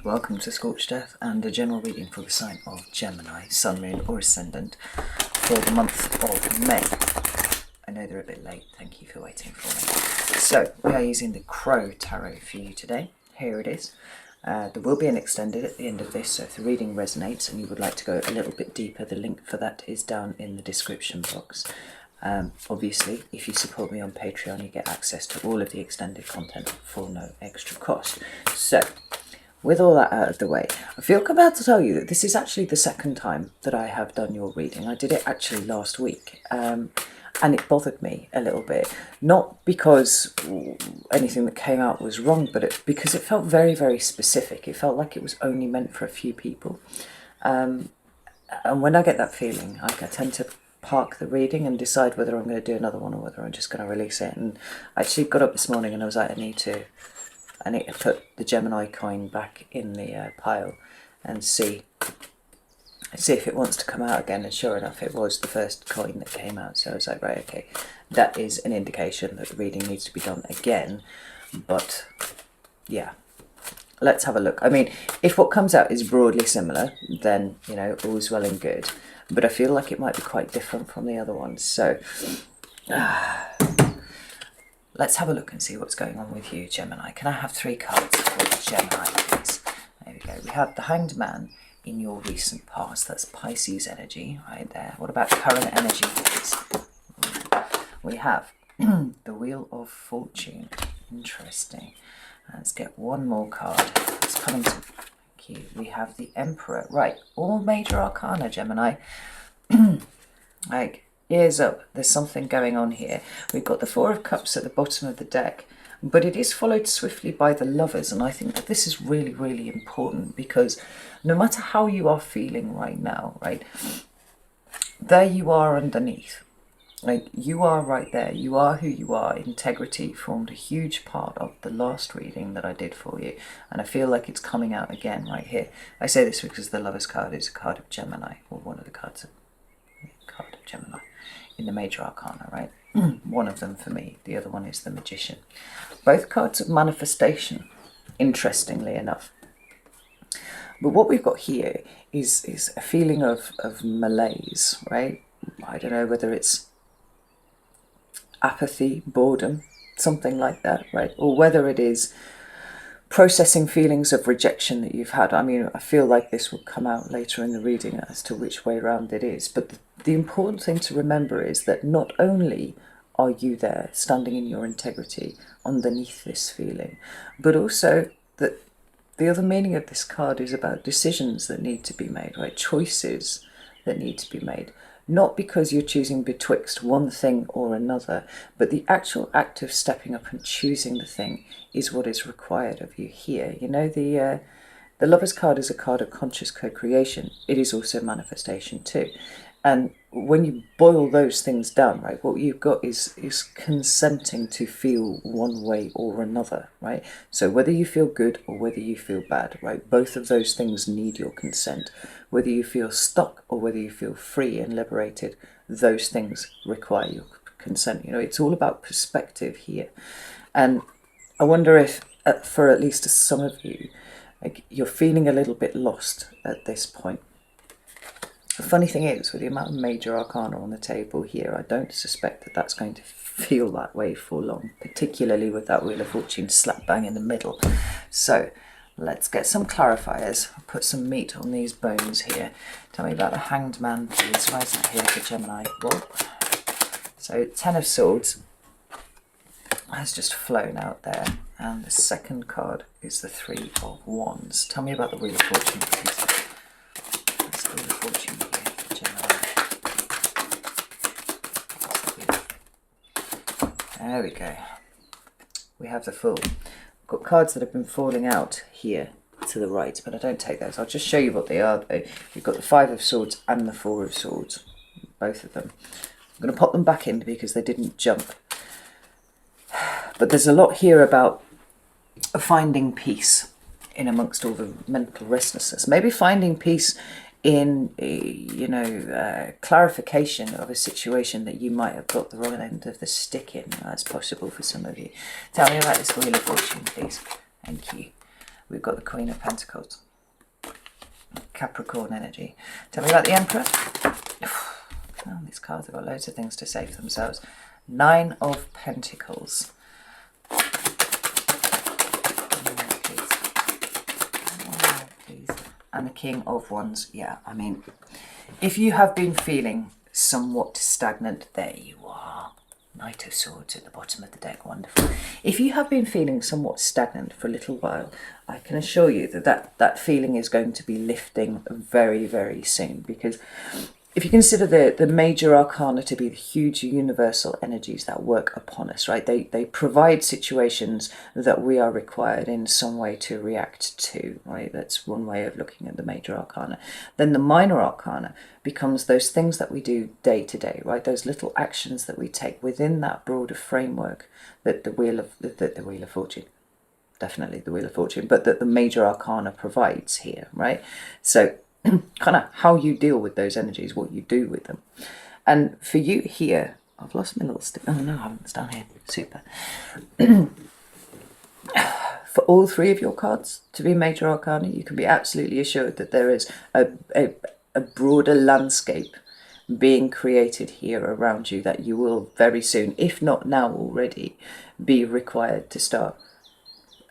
welcome to Scorched and a general reading for the sign of Gemini, Sun, Moon or Ascendant for the month of May. I know they're a bit late, thank you for waiting for me. So, we are using the Crow Tarot for you today. Here it is. There will be an extended at the end of this, so if the reading resonates and you would like to go a little bit deeper, the link for that is down in the description box. Obviously, if you support me on Patreon, you get access to all of the extended content for no extra cost. So, with all that out of the way, I feel compelled to tell you that this is actually the second time that I have done your reading. I did it actually last week, and it bothered me a little bit. Not because anything that came out was wrong, but because it felt very, very specific. It felt like it was only meant for a few people. And when I get that feeling, I tend to park the reading and decide whether I'm going to do another one or whether I'm just going to release it. And I actually got up this morning and I was like, I need to put the Gemini coin back in the pile and see if it wants to come out again. And sure enough, it was the first coin that came out. So I was like, right, okay, that is an indication that the reading needs to be done again. But yeah, let's have a look. I mean, if what comes out is broadly similar, then, you know, all's well and good. But I feel like it might be quite different from the other ones. So let's have a look and see what's going on with you, Gemini. Can I have 3 cards for Gemini, please? There we go. We have the Hanged Man in your recent past. That's Pisces energy right there. What about current energy, please? We have the Wheel of Fortune. Interesting. Let's get one more card. It's coming to... We have the Emperor. Right, all major arcana, Gemini. Like, ears up, there's something going on here. We've got the 4 of Cups at the bottom of the deck, but it is followed swiftly by the Lovers, and I think that this is really, really important, because no matter how you are feeling right now, right, there you are underneath. Like, you are right there. You are who you are. Integrity formed a huge part of the last reading that I did for you. And I feel like it's coming out again right here. I say this because the Lover's card is a card of Gemini, or one of the cards of Gemini in the major arcana, right? One of them for me. The other one is the Magician. Both cards of manifestation, interestingly enough. But what we've got here is a feeling of malaise, right? I don't know whether it's apathy, boredom, something like that, right? Or whether it is processing feelings of rejection that you've had. I mean, I feel like this will come out later in the reading as to which way round it is. But the important thing to remember is that not only are you there standing in your integrity underneath this feeling, but also that the other meaning of this card is about decisions that need to be made, right? Choices that need to be made. Not because you're choosing betwixt one thing or another, but the actual act of stepping up and choosing the thing is what is required of you here. You know, the Lover's card is a card of conscious co-creation. It is also manifestation too. And when you boil those things down, right, what you've got is consenting to feel one way or another, right? So whether you feel good or whether you feel bad, right, both of those things need your consent. Whether you feel stuck or whether you feel free and liberated, those things require your consent. You know, it's all about perspective here. And I wonder if, for at least some of you, like, you're feeling a little bit lost at this point. The funny thing is, with the amount of major arcana on the table here, I don't suspect that that's going to feel that way for long, particularly with that Wheel of Fortune slap bang in the middle. So let's get some clarifiers. I'll put some meat on these bones here. Tell me about the Hanged Man, please. Why is that here for Gemini? Whoa. So 10 of Swords has just flown out there. And the second card is the 3 of Wands. Tell me about the Wheel of Fortune, please. That's the Wheel of Fortune here for Gemini. There we go. We have the Fool. Got cards that have been falling out here to the right, but I don't take those. I'll just show you what they are though. You've got the 5 of Swords and the 4 of Swords, both of them. I'm going to pop them back in because they didn't jump. But there's a lot here about finding peace in amongst all the mental restlessness. Maybe finding peace in, clarification of a situation that you might have got the wrong end of the stick in. That's possible for some of you. Tell me about this Wheel of Fortune, please. Thank you. we've got the Queen of Pentacles. Capricorn energy. Tell me about the Emperor. Oh, these cards have got loads of things to say for themselves. 9 of Pentacles. And the King of Wands. Yeah, I mean, if you have been feeling somewhat stagnant, there you are. Knight of Swords at the bottom of the deck, wonderful. If you have been feeling somewhat stagnant for a little while, I can assure you that feeling is going to be lifting very, very soon, because if you consider the major arcana to be the huge universal energies that work upon us, right? They provide situations that we are required in some way to react to, right? That's one way of looking at the major arcana. Then the minor arcana becomes those things that we do day to day, right? Those little actions that we take within that broader framework that the Wheel of Fortune, definitely the Wheel of Fortune, but that the major arcana provides here, right? So kind of how you deal with those energies, what you do with them. And for you here, I've lost my little stick. Oh no, I haven't. It's down here. Super. For all 3 of your cards to be major arcana, you can be absolutely assured that there is a broader landscape being created here around you that you will very soon, if not now already, be required to start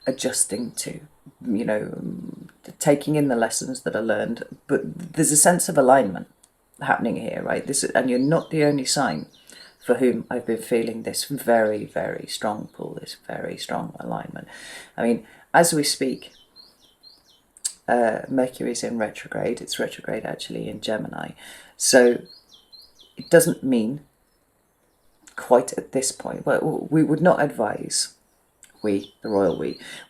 adjusting to, you know, taking in the lessons that are learned. But there's a sense of alignment happening here, right? And you're not the only sign for whom I've been feeling this very, very strong pull, this very strong alignment. I mean, as we speak, Mercury's in retrograde. It's retrograde actually in Gemini. So it doesn't mean quite at this point, well, we would not advise, the royal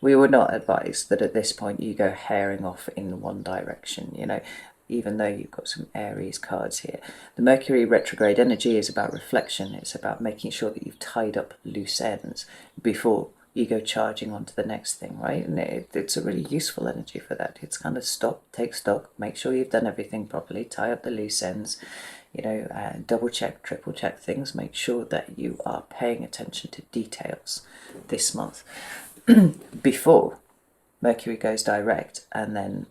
we would not advise that at this point you go herring off in one direction, you know, even though you've got some Aries cards here. The Mercury retrograde energy is about reflection. It's about making sure that you've tied up loose ends before you go charging on to the next thing, right? And it's a really useful energy for that. It's kind of stop, take stock, make sure you've done everything properly, tie up the loose ends, you know, double check, triple check things, make sure that you are paying attention to details this month before Mercury goes direct. And then,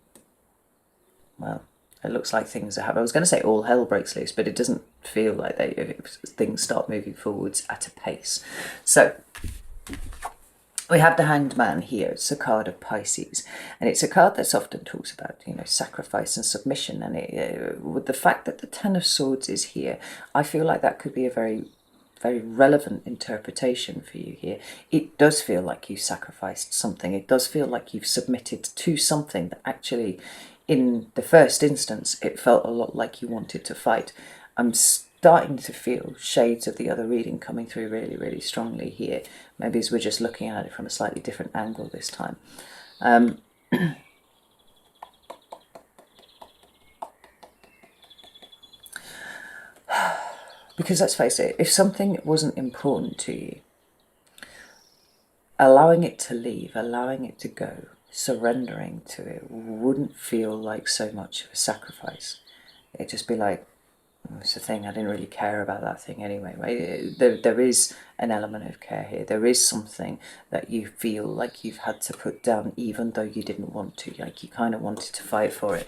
well, it looks like things are happening. I was going to say all hell breaks loose, but it doesn't feel like things start moving forwards at a pace. So we have the Hanged Man here. It's a card of Pisces, and it's a card that's often talks about, you know, sacrifice and submission. And with the fact that the Ten of Swords is here, I feel like that could be a very, very relevant interpretation for you here. It does feel like you sacrificed something. It does feel like you've submitted to something that actually, in the first instance, it felt a lot like you wanted to fight. I'm starting to feel shades of the other reading coming through really, really strongly here. Maybe as we're just looking at it from a slightly different angle this time. Because let's face it, if something wasn't important to you, allowing it to leave, allowing it to go, surrendering to it wouldn't feel like so much of a sacrifice. It'd just be like, it's the thing, I didn't really care about that thing anyway, right? There is an element of care here. There is something that you feel like you've had to put down even though you didn't want to. Like you kind of wanted to fight for it.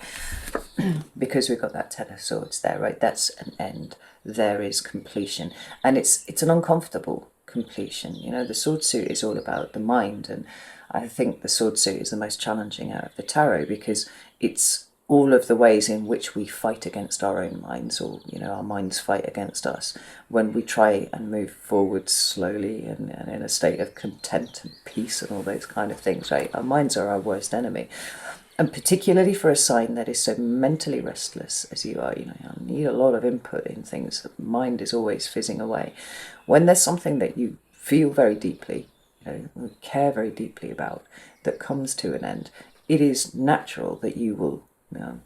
Because we've got that Ten of Swords there, right? That's an end. There is completion. And it's an uncomfortable completion. You know, the sword suit is all about the mind, and I think the sword suit is the most challenging out of the tarot because it's all of the ways in which we fight against our own minds, or, you know, our minds fight against us when we try and move forward slowly and in a state of content and peace and all those kind of things, right? Our minds are our worst enemy. And particularly for a sign that is so mentally restless as you are, you know, you need a lot of input in things. The mind is always fizzing away. When there's something that you feel very deeply, you know, care very deeply about, that comes to an end, it is natural that you will, you know,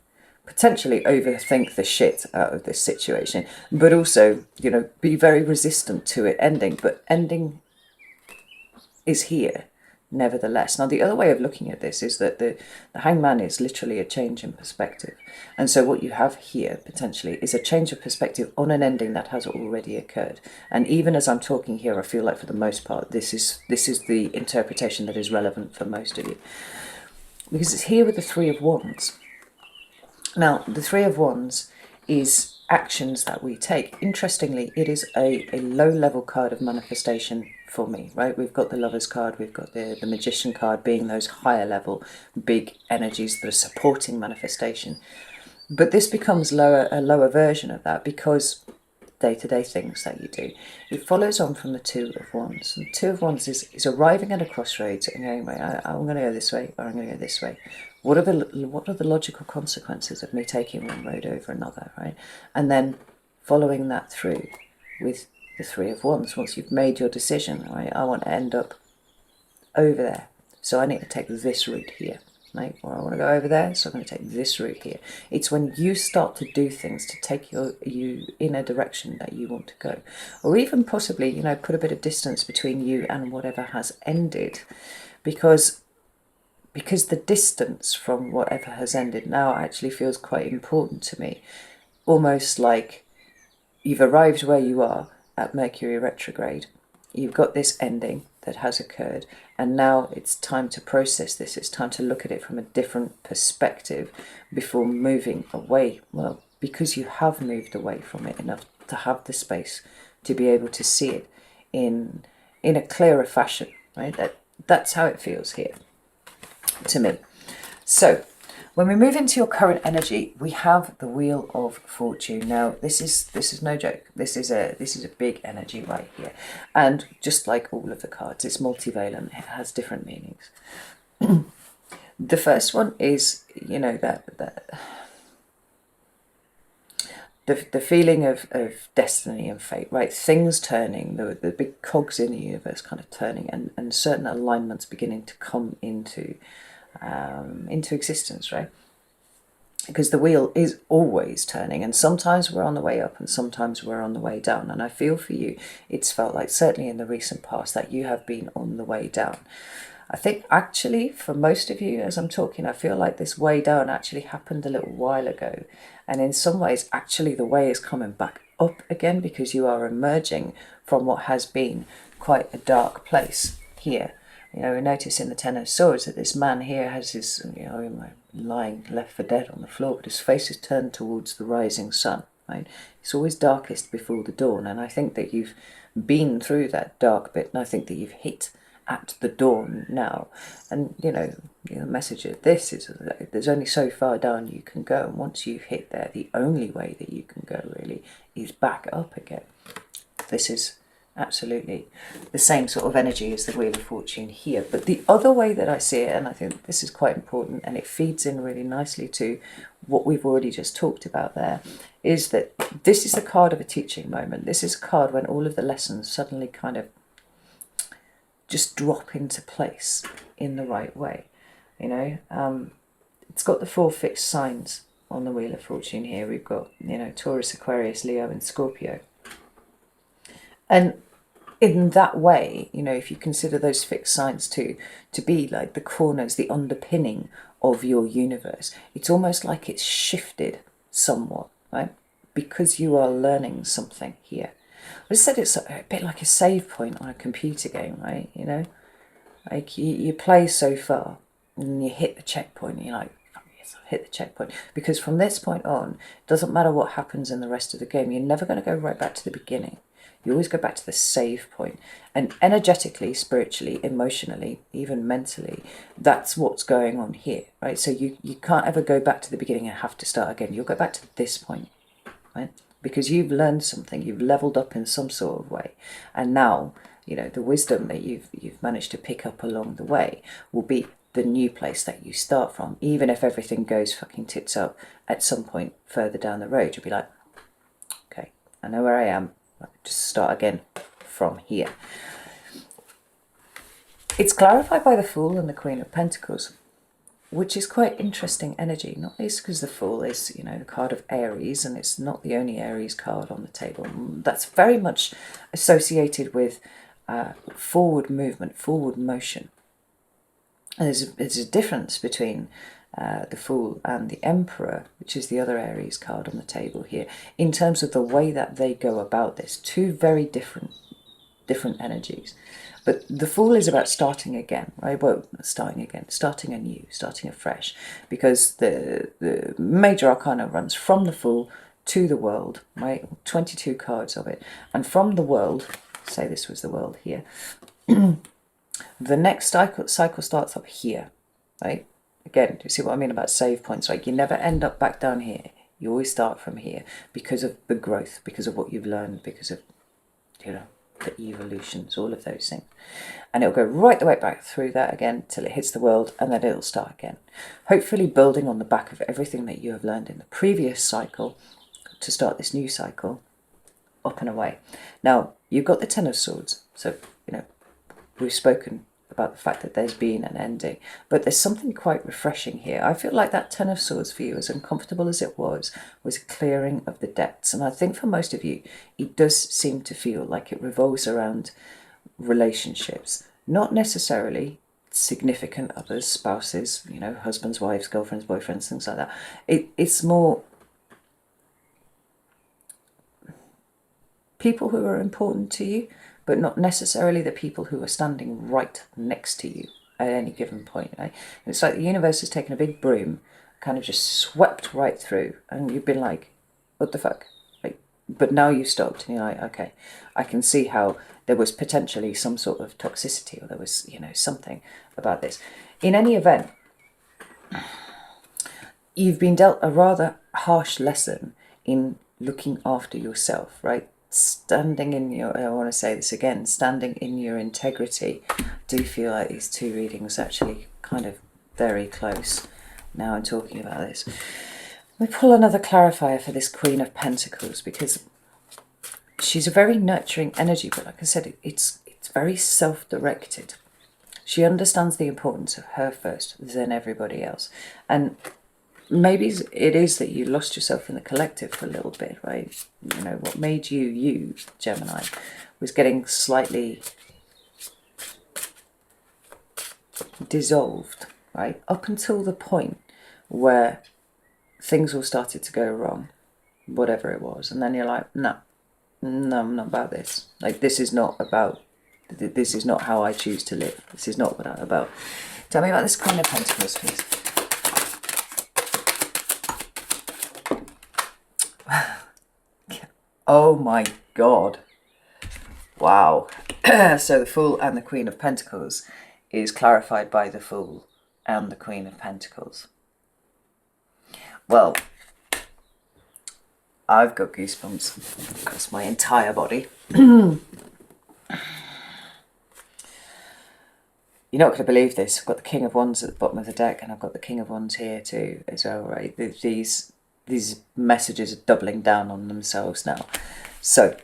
potentially overthink the shit out of this situation, but also, you know, be very resistant to it ending. But ending is here, nevertheless. Now, the other way of looking at this is that the Hangman is literally a change in perspective. And so what you have here, potentially, is a change of perspective on an ending that has already occurred. And even as I'm talking here, I feel like for the most part, this is the interpretation that is relevant for most of you. because it's here with the Three of Wands. Now, the Three of Wands is actions that we take. Interestingly, it is a low-level card of manifestation for me, right? We've got the Lover's card, we've got the Magician card being those higher level, big energies that are supporting manifestation. But this becomes a lower version of that because day-to-day things that you do. It follows on from the Two of Wands. And the Two of Wands is arriving at a crossroads and going, I'm going to go this way, or I'm going to go this way. What are the logical consequences of me taking one road over another, right? And then following that through with the Three of Wands. Once you've made your decision, right, I want to end up over there, so I need to take this route here. Right? Or I want to go over there, so I'm going to take this route here. It's when you start to do things to take you in a direction that you want to go. Or even possibly, put a bit of distance between you and whatever has ended. Because the distance from whatever has ended now actually feels quite important to me. Almost like you've arrived where you are at Mercury retrograde. You've got this ending that has occurred, and now it's time to process this. It's time to look at it from a different perspective before moving away. Well, because you have moved away from it enough to have the space to be able to see it in a clearer fashion, right? That's how it feels here to me. So when we move into your current energy, we have the Wheel of Fortune. Now, this is no joke. This is a big energy right here, and just like all of the cards, it's multivalent. It has different meanings. The first one is, the feeling of destiny and fate, right? Things turning, the big cogs in the universe kind of turning, and certain alignments beginning to come into existence, right? Because the wheel is always turning, and sometimes we're on the way up and sometimes we're on the way down. And I feel for you, it's felt like, certainly in the recent past, that you have been on the way down. I think actually for most of you, as I'm talking, I feel like this way down actually happened a little while ago. And in some ways, actually the way is coming back up again, because you are emerging from what has been quite a dark place here. We notice in the Ten of Swords that this man here has his, lying left for dead on the floor, but his face is turned towards the rising sun, right? It's always darkest before the dawn, and I think that you've been through that dark bit, and I think that you've hit at the dawn now. And, the message of this is that there's only so far down you can go, and once you've hit there, the only way that you can go, really, is back up again. This is absolutely the same sort of energy as the Wheel of Fortune here. But the other way that I see it, and I think this is quite important, and it feeds in really nicely to what we've already just talked about there, is that this is the card of a teaching moment. This is a card when all of the lessons suddenly kind of just drop into place in the right way. It's got the 4 fixed signs on the Wheel of Fortune here. We've got, Taurus, Aquarius, Leo and Scorpio. And in that way, if you consider those fixed signs to be like the corners, the underpinning of your universe, it's almost like it's shifted somewhat, right? Because you are learning something here. I said it's a bit like a save point on a computer game, right? Like you play so far and you hit the checkpoint and you're like, yes, I've hit the checkpoint. Because from this point on, it doesn't matter what happens in the rest of the game, you're never going to go right back to the beginning. You always go back to the save point. And energetically, spiritually, emotionally, even mentally, that's what's going on here, right? So you can't ever go back to the beginning and have to start again. You'll go back to this point, right? Because you've learned something, you've leveled up in some sort of way. And now, the wisdom that you've managed to pick up along the way will be the new place that you start from. Even if everything goes fucking tits up at some point further down the road, you'll be like, okay, I know where I am. Just start again from here. It's clarified by the Fool and the Queen of Pentacles, which is quite interesting energy, not least because the Fool is, the card of Aries, and it's not the only Aries card on the table. That's very much associated with forward movement, forward motion. And there's a difference between the Fool and the Emperor, which is the other Aries card on the table here, in terms of the way that they go about this. 2 very different different energies. But the Fool is about starting again, right? Well, starting again, starting anew, starting afresh, because the major arcana runs from the Fool to the World, right? 22 cards of it. And from the World, say this was the World here, the next cycle starts up here, right? Again, do you see what I mean about save points? Like, you never end up back down here. You always start from here because of the growth, because of what you've learned, because of, you know, the evolutions, all of those things. And it'll go right the way back through that again till it hits the World, and then it'll start again. Hopefully building on the back of everything that you have learned in the previous cycle to start this new cycle, up and away. Now, you've got the Ten of Swords, so, you know, we've spoken about the fact that there's been an ending, but there's something quite refreshing here. I feel like that Ten of Swords for you, as uncomfortable as it was a clearing of the depths. And I think for most of you, it does seem to feel like it revolves around relationships, not necessarily significant others, spouses, you know, husbands, wives, girlfriends, boyfriends, things like that. It's more people who are important to you, but not necessarily the people who are standing right next to you at any given point. Right? It's like the universe has taken a big broom, kind of just swept right through, and you've been like, what the fuck? Like, but now you stopped, and you're like, okay, I can see how there was potentially some sort of toxicity, or there was, you know, something about this. In any event, you've been dealt a rather harsh lesson in looking after yourself, right? Standing in your, I want to say this again, standing in your integrity. I do feel like these two readings are actually kind of very close now I'm talking about this. Let me pull another clarifier for this Queen of Pentacles, because she's a very nurturing energy, but like I said, it's very self-directed. She understands the importance of her first, then everybody else. And maybe it is that you lost yourself in the collective for a little bit, right? You know, what made you, Gemini, was getting slightly dissolved, right? Up until the point where things all started to go wrong, whatever it was. And then you're like, no, I'm not about this. Like, this is not how I choose to live. This is not what I'm about. Tell me about this Queen of Pentacles, please. Oh my God. Wow. So the Fool and the Queen of Pentacles is clarified by the Fool and the Queen of Pentacles. Well, I've got goosebumps across my entire body. You're not going to believe this. I've got the King of Wands at the bottom of the deck, and I've got the King of Wands here too as well, right? These messages are doubling down on themselves now. So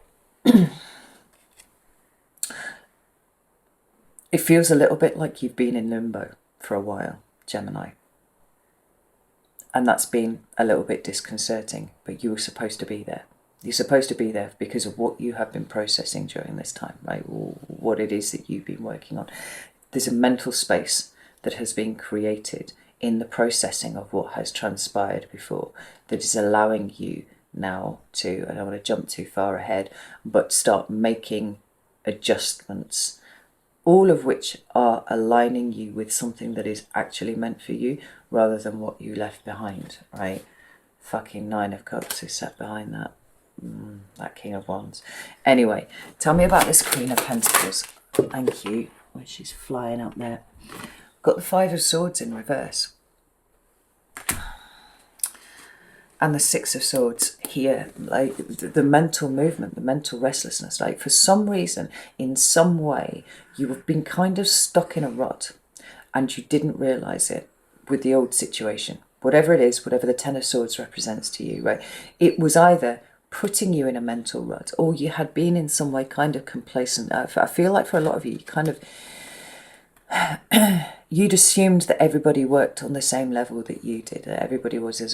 it feels a little bit like you've been in limbo for a while, Gemini. And that's been a little bit disconcerting, but you were supposed to be there. You're supposed to be there because of what you have been processing during this time, right? Or what it is that you've been working on. There's a mental space that has been created in the processing of what has transpired before that is allowing you now to, I don't want to jump too far ahead, but start making adjustments, all of which are aligning you with something that is actually meant for you rather than what you left behind, right? Fucking Nine of Cups is sat behind that. That King of Wands. Anyway, tell me about this Queen of Pentacles. Thank you. Well, she's flying up there. Got the Five of Swords in reverse. And the Six of Swords here. Like the mental movement, the mental restlessness. Like for some reason, in some way, you have been kind of stuck in a rut and you didn't realise it with the old situation. Whatever it is, whatever the Ten of Swords represents to you, right? It was either putting you in a mental rut, or you had been in some way kind of complacent. I feel like for a lot of you, you kind of you'd assumed that everybody worked on the same level that you did, that everybody was as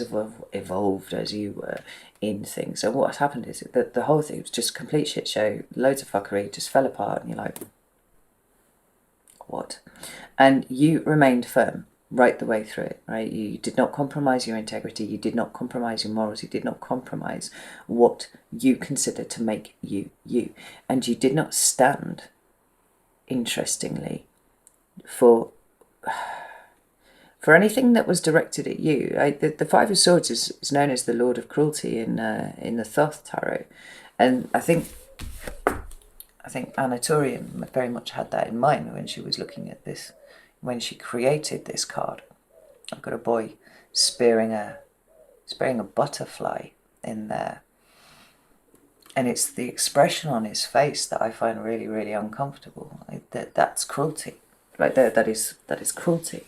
evolved as you were in things. So what happened is that the whole thing was just a complete shit show, loads of fuckery, just fell apart, and you're like, what? And you remained firm. right the way through it, right? You did not compromise your integrity, you did not compromise your morals, you did not compromise what you consider to make you, you. And you did not stand, interestingly, for anything that was directed at you. The Five of Swords is known as the Lord of Cruelty in the Thoth Tarot. And I think Anna Turian very much had that in mind when she was looking at this, when she created this card. I've got a boy spearing a butterfly in there, and it's the expression on his face that I find really, really uncomfortable. That's cruelty, right there. That is cruelty.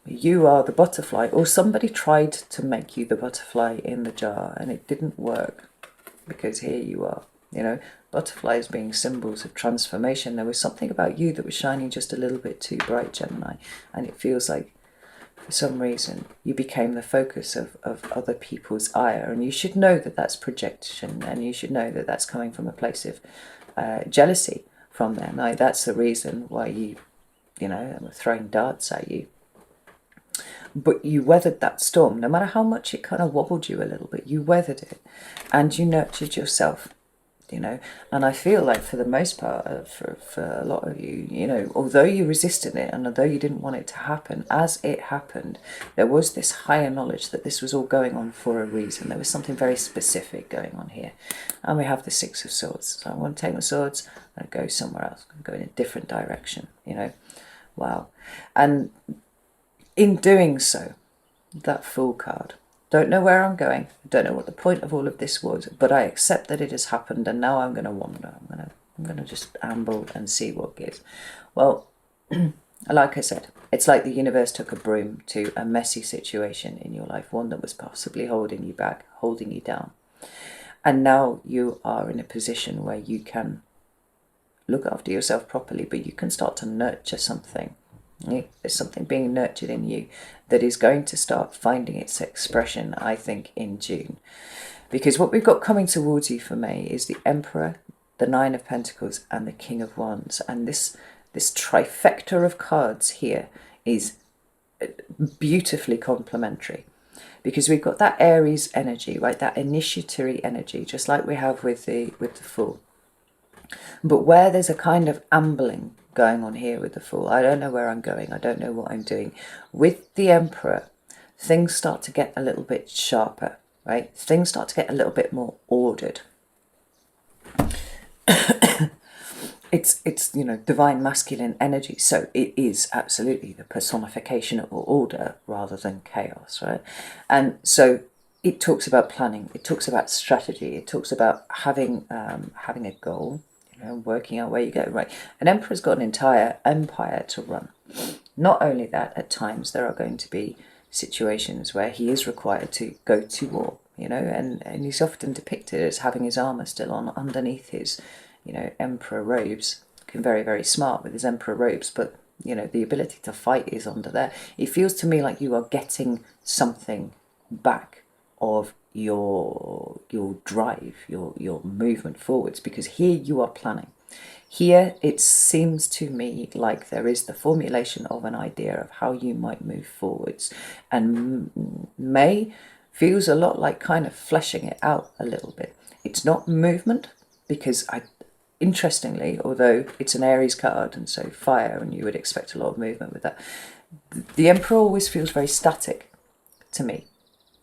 You are the butterfly, or somebody tried to make you the butterfly in the jar, and it didn't work, because here you are. Butterflies being symbols of transformation. There was something about you that was shining just a little bit too bright, Gemini, and it feels like for some reason you became the focus of other people's ire, and you should know that that's projection, and you should know that that's coming from a place of jealousy from them. Now, that's the reason why they were throwing darts at you. But you weathered that storm, no matter how much it kind of wobbled you a little bit. You weathered it, and you nurtured yourself. And I feel like for the most part, for a lot of you, although you resisted it and although you didn't want it to happen, as it happened, there was this higher knowledge that this was all going on for a reason. There was something very specific going on here. And we have the Six of Swords. So I want to take my swords and go somewhere else. I'm going in a different direction, Wow. And in doing so, that Fool card, don't know where I'm going. I don't know what the point of all of this was, but I accept that it has happened, and now I'm going to wander. I'm going to just amble and see what gives. Well, like I said, it's like the universe took a broom to a messy situation in your life, one that was possibly holding you back, holding you down. And now you are in a position where you can look after yourself properly, but you can start to nurture something. There's something being nurtured in you that is going to start finding its expression, I think, in June. Because what we've got coming towards you for May is the Emperor, the Nine of Pentacles, and the King of Wands. And this trifecta of cards here is beautifully complementary. Because we've got that Aries energy, right? That initiatory energy, just like we have with the Fool. But where there's a kind of ambling going on here with the Fool, I don't know where I'm going, I don't know what I'm doing. With the Emperor, things start to get a little bit sharper, right? Things start to get a little bit more ordered. It's divine masculine energy, so it is absolutely the personification of order rather than chaos, right? And so it talks about planning, it talks about strategy, it talks about having a goal, working out where you go, right? An emperor's got an entire empire to run. Not only that, at times there are going to be situations where he is required to go to war, and he's often depicted as having his armor still on underneath his, emperor robes. Looking very, very smart with his emperor robes, but, the ability to fight is under there. It feels to me like you are getting something back of your drive, your movement forwards, because here you are planning. Here it seems to me like there is the formulation of an idea of how you might move forwards, and May feels a lot like kind of fleshing it out a little bit. It's not movement, because interestingly, although it's an Aries card and so fire, and you would expect a lot of movement with that, the Emperor always feels very static to me,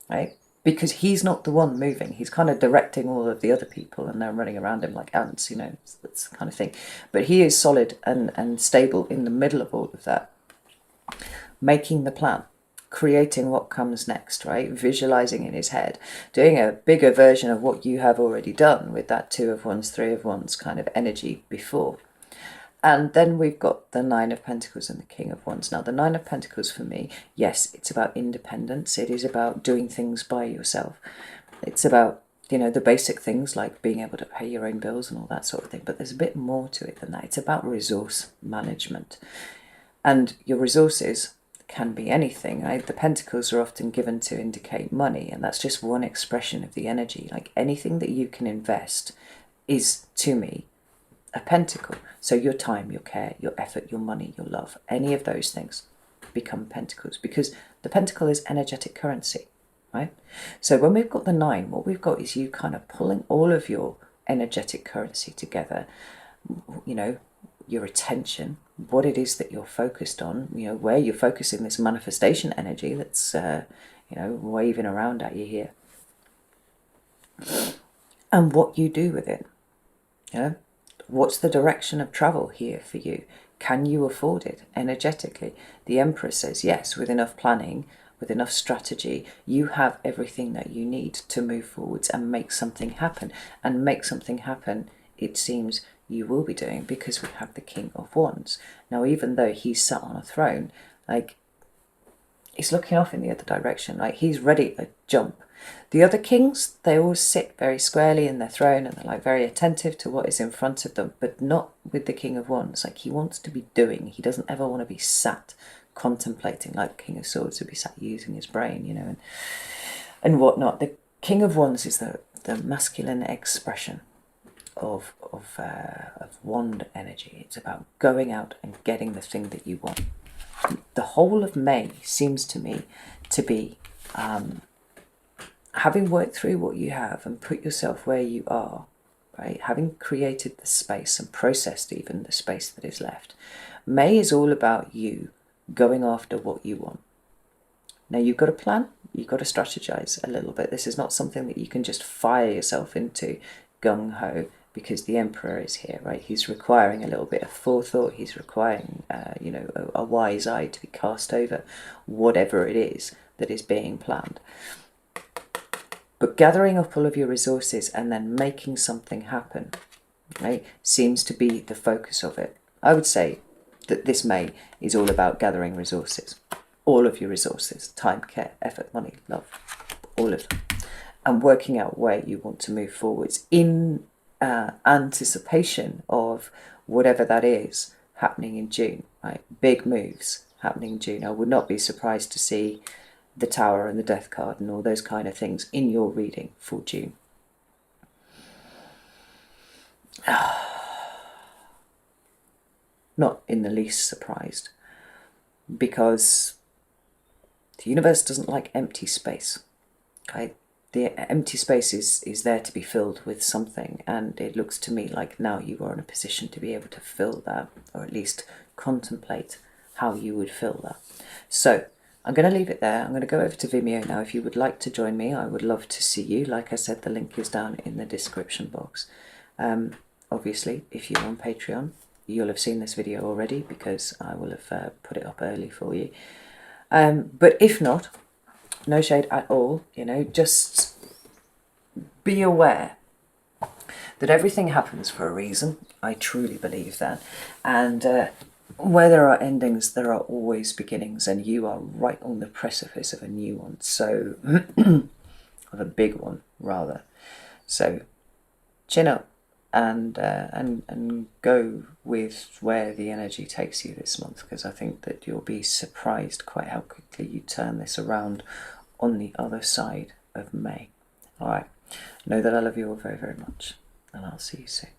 right? Because he's not the one moving. He's kind of directing all of the other people, and they're running around him like ants, that's the kind of thing. But he is solid and stable in the middle of all of that, making the plan, creating what comes next, right? Visualizing in his head, doing a bigger version of what you have already done with that Two of Wands, Three of Wands kind of energy before. And then we've got the Nine of Pentacles and the King of Wands. Now, the Nine of Pentacles for me, yes, it's about independence. It is about doing things by yourself. It's about, the basic things like being able to pay your own bills and all that sort of thing. But there's a bit more to it than that. It's about resource management. And your resources can be anything, right? The pentacles are often given to indicate money, and that's just one expression of the energy. Like anything that you can invest is, to me, a pentacle. So your time, your care, your effort, your money, your love, any of those things. become pentacles, because the pentacle is energetic currency, right? So when we've got the 9, what we've got is you kind of pulling all of your energetic currency together, you know, your attention, what it is that you're focused on, you know, where you're focusing this manifestation energy that's, you know, waving around at you here. And what you do with it, you know, what's the direction of travel here for you? Can you afford it energetically? The Emperor says yes, with enough planning, with enough strategy, you have everything that you need to move forwards and make something happen. And make something happen, it seems you will be doing, because we have the King of Wands. Now, even though he's sat on a throne, like, he's looking off in the other direction, like he's ready to jump. The other kings, they always sit very squarely in their throne and they're like very attentive to what is in front of them, but not with the King of Wands. Like, he wants to be doing. He doesn't ever want to be sat contemplating, like King of Swords would be sat using his brain, you know, and whatnot. The King of Wands is the masculine expression of wand energy. It's about going out and getting the thing that you want. The whole of May seems to me to be having worked through what you have and put yourself where you are, right? Having created the space and processed even the space that is left. May is all about you going after what you want. Now, you've got to plan, you've got to strategize a little bit. This is not something that you can just fire yourself into gung-ho, because the Emperor is here, right? He's requiring a little bit of forethought. He's requiring, you know, a wise eye to be cast over whatever it is that is being planned. But gathering up all of your resources and then making something happen, right, seems to be the focus of it. I would say that this May is all about gathering resources. All of your resources, time, care, effort, money, love, all of them. And working out where you want to move forwards in anticipation of whatever that is happening in June, right? Big moves happening in June. I would not be surprised to see the Tower and the Death card and all those kind of things in your reading for June. Not in the least surprised, because the universe doesn't like empty space, okay? The empty space is there to be filled with something, and it looks to me like now you are in a position to be able to fill that, or at least contemplate how you would fill that. So I'm going to leave it there. I'm going to go over to Vimeo now. If you would like to join me, I would love to see you. Like I said, the link is down in the description box. Obviously, if you're on Patreon, you'll have seen this video already, because I will have put it up early for you. But if not, no shade at all, you know, just be aware that everything happens for a reason. I truly believe that. And where there are endings, there are always beginnings, and you are right on the precipice of a new one. So, of a big one, rather. So, chin up and go with where the energy takes you this month, because I think that you'll be surprised quite how quickly you turn this around on the other side of May. All right. Know that I love you all very, very much, and I'll see you soon.